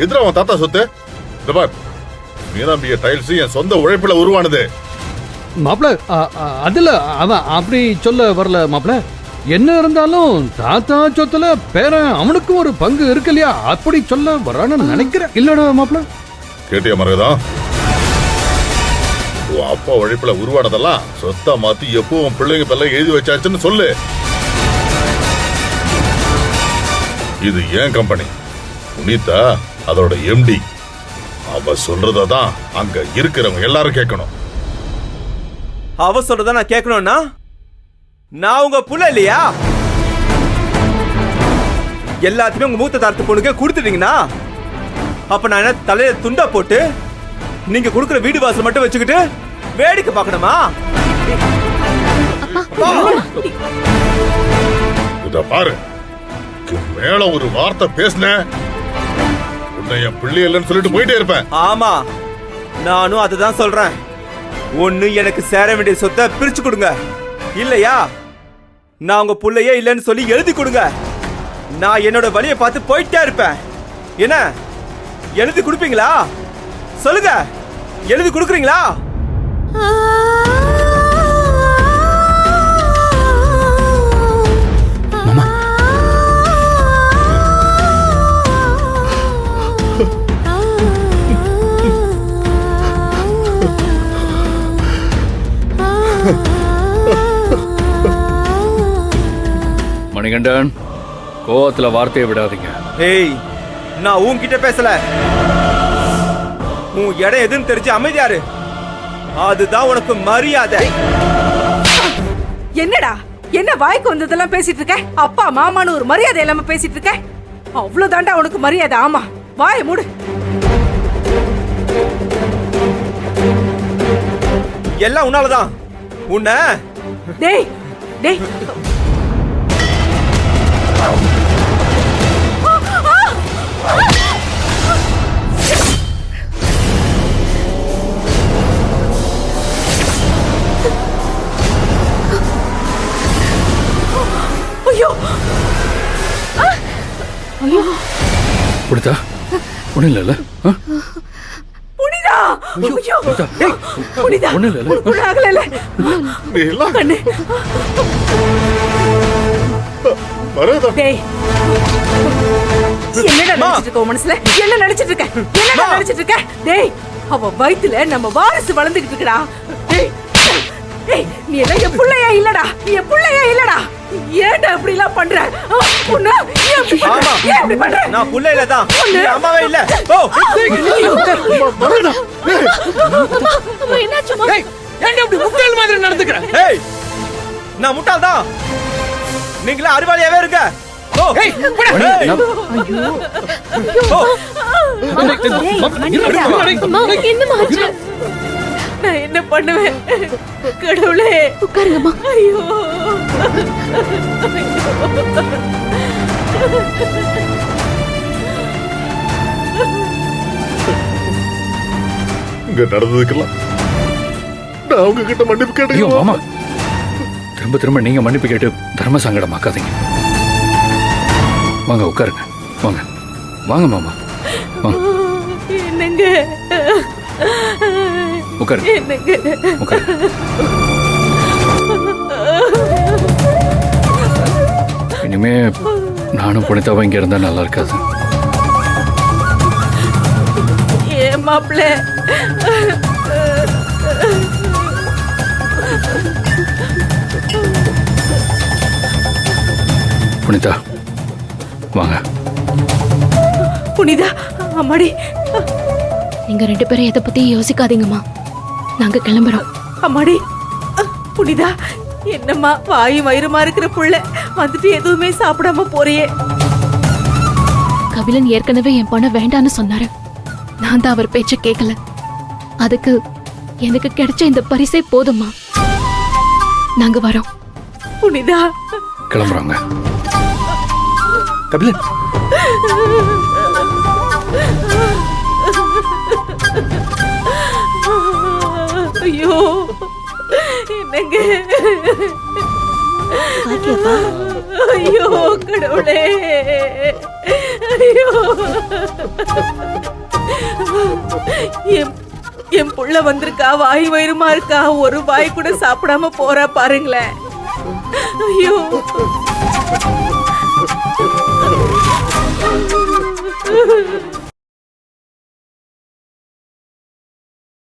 எதிர அவன் தாத்தா சொத்து. இந்த பார், மீனாம்பிய டைல்ஸ் என் சொந்த உழைப்புல உருவானது. மாப்பிள அதுல அவன் அப்படி சொல்ல வரல மாப்பிள. என்ன இருந்தாலும் தாத்தா சொத்துல பேரன் அவனுக்கும் ஒரு பங்கு இருக்கு இல்லையா, அப்படி சொல்ல வரான்னு நினைக்கிறேன். இல்லடா மாப்பிள? கேட்டியா மருகதா? உன் அப்பா உழைப்புல உருவானதெல்லாம் சொத்தா மாத்தி எப்போ உன் பிள்ளைங்க பேர்ல எழுதி வச்சாச்சுன்னு சொல்லு. இது ஏன் கம்பெனி, புனிதா அதோட எம்டி. அவ சொல்றதான் அங்க இருக்கிறவங்க எல்லாரும் கேட்கணும். அவ சொல்றத நான் கேட்கணும்னா நான் உங்க புள்ள இல்லையா? எல்லாத்தையுமே உங்க மூத்த தாரத்து பொண்ணுக்கு கொடுத்துட்டீங்கன்னா அப்ப நான் என்ன தலையில துண்டா போட்டு நீங்க கொடுக்குற வீடு வாசல் மட்டும் வச்சுக்கிட்டு வேடிக்கை பார்க்கணுமா? இத பாரு, மேல ஒரு வார்த்தை பேசின உன்னை என் பிள்ளை இல்லைன்னு சொல்லிட்டு போயிட்டே இருப்பேன். ஆமா, நானும் அதுதான் சொல்றேன். ஒண்ணு எனக்கு சேர வேண்டிய சொத்தை பிரிச்சு கொடுங்க, இல்லையா நான் உங்க புள்ளையே இல்லைன்னு சொல்லி எழுதி கொடுங்க. நான் என்னோட வழியை பார்த்து போயிட்டே இருப்பேன். என்ன எழுதி கொடுப்பீங்களா? சொல்லுங்க, எழுதி கொடுக்குறீங்களா? மணிகண்டன், கோவத்துல வார்த்தையை விடாதீங்க. ஏய், நான் உன்கிட்ட பேசல. உன் இடம் எதுன்னு தெரிஞ்சு அமைதியாரு. அதுதான் உனக்கு மரியாதை. என்னடா என்ன வாய்க்கு வந்ததெல்லாம் பேசிட்டு இருக்க? அப்பா மாமான்னு ஒரு மரியாதை இல்லாம பேசிட்டு இருக்க. அவ்வளவுதான்டா உனக்கு மரியாதை. ஆமா, வாயை மூடு. எல்லாம் உன்னாலதான். உன்ன டேய் டேய் ஐயோ ஐயோ புனிதா, ஒண்ணும் இல்ல. புனிதா, ஐயோ புனிதா, ஒண்ணும் இல்ல. ஒண்ணும் ஆகல. கண்ணு மருகதா, டேய், என்னடா நினைச்சிட்டு இருக்க? மனசுல என்ன நினைச்சிட்டு இருக்க? என்னடா நினைச்சிட்டு இருக்க? டேய், அவ வயித்துல நம்ம வாரிசு வளர்ந்துகிட்டு இருக்கடா. டேய் டேய், நீ எல்லாம் என் புள்ளையா இல்லடா. நீ என் புள்ளையா இல்லடா. ஏன்டா இப்படி எல்லாம் பண்ற? பொண்ணு, ஏன் இப்படி பண்ற? ஏன் இப்படி பண்ற? நான் புள்ள இல்ல தான். நீ அம்மாவே இல்ல. ஓ மருகதா, அம்மா என்னாச்சுமா? ஏய், ஏன்டா இப்படி முட்டாள் மாதிரி நடந்துக்கற? ஏய், நான் முட்டாள் தான். நீங்களே அறிவாளியாவே இருங்க. ஓ ஏய், போடா. ஐயோ ஓ என்னமா ஆச்சு? நான் என்ன பண்ணுவேன்? கடவுளே, உட்காருங்கம்மா. ஐயோ இங்க நடந்ததுக்கெல்லாம் நான் உங்ககிட்ட மன்னிப்பு ஐயோ கேட்டேன். மாமா, திரும்ப திரும்ப நீங்க மன்னிப்பு கேட்டு தர்ம சங்கடமாக்காதீங்க. வாங்க உட்காருங்க. வாங்க வாங்க மாமா, வாங்க என்னங்க உட்காரு. என்னங்க உட்காரு. இனிமே நானும் புனிதாவும் இங்க இருந்தா நல்லா இருக்காது. ஏன் மாப்பிள்ள? புனிதா வாங்க. புனிதா, அம்மாடி, நீங்க ரெண்டு பேரும் எதை பத்தி யோசிக்காதீங்கம்மா, நாங்க கிளம்புறோம். அம்மாடி. புனிதா, என்னம்மா வாயும் வயிறுமா இருக்கிற புள்ள வந்துட்டு எதுவுமே சாப்பிடாம போறியே? கபிலன் ஏற்கனவே என் பணம் வேண்டான்னு சொன்னாரு. நான் தான் அவர் பேச்ச கேட்கல. அதுக்கு எனக்கு கிடைச்ச இந்த பரிசே போதும்மா. நாங்க வரோம். புனிதா, கிளம்புறாங்க. கபிலன், ஐயோ என்னங்க? ஐயோ கடவுளே, ஐயோ என் புள்ள வந்திருக்கா, வாய் வயிறுமா இருக்கா, ஒரு வாய் கூட சாப்பிடாம போறா பாருங்களேன். ஐயோ